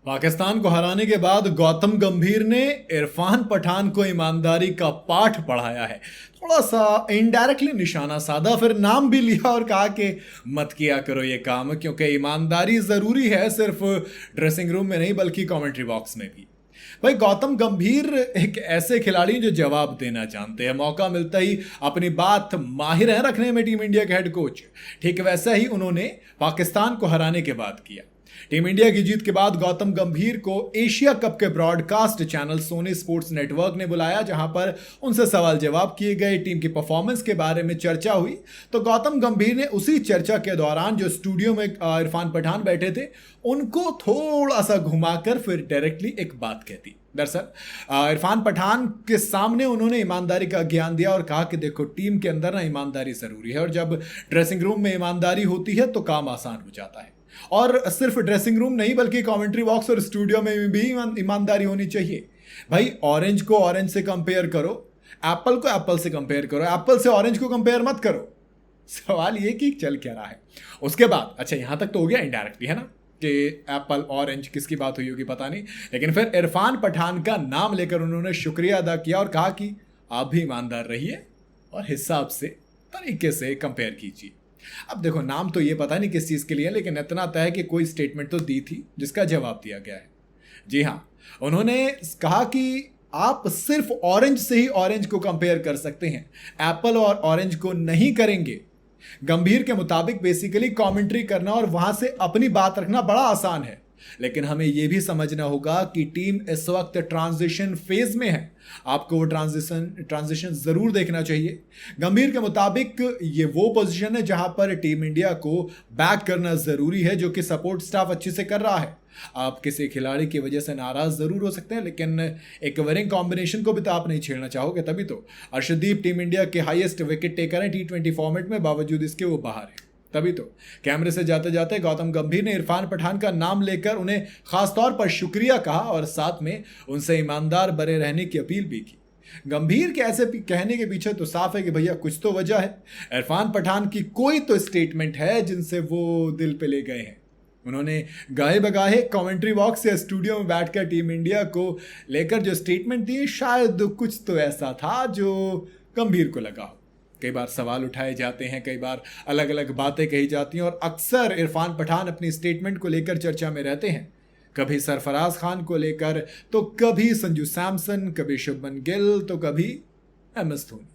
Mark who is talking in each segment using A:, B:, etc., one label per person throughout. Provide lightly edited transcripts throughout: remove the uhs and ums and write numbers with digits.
A: पाकिस्तान को हराने के बाद गौतम गंभीर ने इरफान पठान को ईमानदारी का पाठ पढ़ाया है। थोड़ा सा इनडायरेक्टली निशाना साधा, फिर नाम भी लिया और कहा कि मत किया करो ये काम, क्योंकि ईमानदारी ज़रूरी है, सिर्फ ड्रेसिंग रूम में नहीं बल्कि कमेंट्री बॉक्स में भी। भाई गौतम गंभीर एक ऐसे खिलाड़ी जो जवाब देना जानते हैं, मौका मिलता ही अपनी बात माहिर है रखने में टीम इंडिया के हेड कोच। ठीक वैसा ही उन्होंने पाकिस्तान को हराने के बाद किया। टीम इंडिया की जीत के बाद गौतम गंभीर को एशिया कप के broadcast channel Sony Sports Network ने बुलाया, जहां पर उनसे सवाल जवाब किए गए, टीम की परफॉर्मेंस के बारे में चर्चा हुई। तो गौतम गंभीर ने उसी चर्चा के दौरान जो स्टूडियो में इरफान पठान बैठे थे उनको थोड़ा सा घुमाकर फिर डायरेक्टली एक बात कहती। दरअसल इरफान पठान के सामने उन्होंने ईमानदारी का ज्ञान दिया और कहा कि देखो, टीम के अंदर ना ईमानदारी जरूरी है, और जब ड्रेसिंग रूम में ईमानदारी होती है तो काम आसान हो जाता है। और सिर्फ ड्रेसिंग रूम नहीं बल्कि कमेंट्री बॉक्स और स्टूडियो में भी ईमानदारी होनी चाहिए। भाई ऑरेंज को ऑरेंज से कंपेयर करो, एप्पल को एप्पल से कंपेयर करो, एप्पल से ऑरेंज को कंपेयर मत करो। सवाल ये कि चल क्या रहा है। उसके बाद अच्छा यहां तक तो हो गया इनडायरेक्टली, है ना, कि एप्पल ऑरेंज किसकी बात हुई होगी पता नहीं, लेकिन फिर इरफान पठान का नाम लेकर उन्होंने शुक्रिया अदा किया और कहा कि आप भी ईमानदार रहिए और हिसाब से तरीके से कंपेयर कीजिए। अब देखो, नाम तो ये पता नहीं किस चीज़ के लिए, लेकिन इतना तय है कि कोई स्टेटमेंट तो दी थी जिसका जवाब दिया गया है। जी हाँ, उन्होंने कहा कि आप सिर्फ ऑरेंज से ही ऑरेंज को कंपेयर कर सकते हैं, एप्पल और ऑरेंज को नहीं करेंगे। गंभीर के मुताबिक बेसिकली कमेंट्री करना और वहां से अपनी बात रखना बड़ा आसान है, लेकिन हमें यह भी समझना होगा कि टीम इस वक्त ट्रांजिशन फेज में है। आपको वो ट्रांजिशन जरूर देखना चाहिए। गंभीर के मुताबिक ये वो पोजीशन है जहां पर टीम इंडिया को बैक करना जरूरी है, जो कि सपोर्ट स्टाफ अच्छे से कर रहा है। आप किसी खिलाड़ी की वजह से नाराज जरूर हो सकते हैं, लेकिन एक विनिंग कॉम्बिनेशन को भी तो आप नहीं छेड़ना चाहोगे। तभी तो अर्शदीप टीम इंडिया के हाईएस्ट विकेट टेकर हैं T20 फॉर्मेट में, बावजूद इसके वो बाहर है। तभी तो कैमरे से जाते जाते गौतम गंभीर ने इरफान पठान का नाम लेकर उन्हें खासतौर पर शुक्रिया कहा और साथ में उनसे ईमानदार बने रहने की अपील भी की। गंभीर के ऐसे कहने के पीछे तो साफ है कि भैया कुछ तो वजह है। इरफान पठान की कोई तो स्टेटमेंट है जिनसे वो दिल पे ले गए हैं। उन्होंने गाहे बगाहे कमेंट्री बॉक्स या स्टूडियो में बैठकर टीम इंडिया को लेकर जो स्टेटमेंट दिए, शायद कुछ तो ऐसा था जो गंभीर को लगा हो। कई बार सवाल उठाए जाते हैं, कई बार अलग अलग बातें कही जाती हैं, और अक्सर इरफान पठान अपनी स्टेटमेंट को लेकर चर्चा में रहते हैं। कभी सरफराज खान को लेकर, तो कभी संजू सैमसन, कभी शुभमन गिल, तो कभी MS धोनी।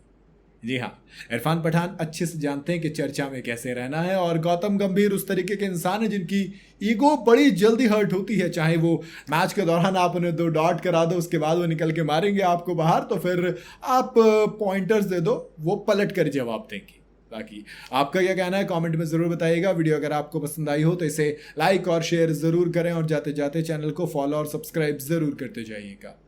A: जी हाँ, इरफान पठान अच्छे से जानते हैं कि चर्चा में कैसे रहना है, और गौतम गंभीर उस तरीके के इंसान है जिनकी ईगो बड़ी जल्दी हर्ट होती है। चाहे वो मैच के दौरान आप उन्हें 2 डॉट करा दो, उसके बाद वो निकल के मारेंगे आपको बाहर, तो फिर आप पॉइंटर्स दे दो, वो पलट कर जवाब देंगे। बाकी आपका क्या कहना है कमेंट में ज़रूर बताइएगा। वीडियो अगर आपको पसंद आई हो तो इसे लाइक और शेयर ज़रूर करें, और जाते जाते चैनल को फॉलो और सब्सक्राइब ज़रूर करते जाइएगा।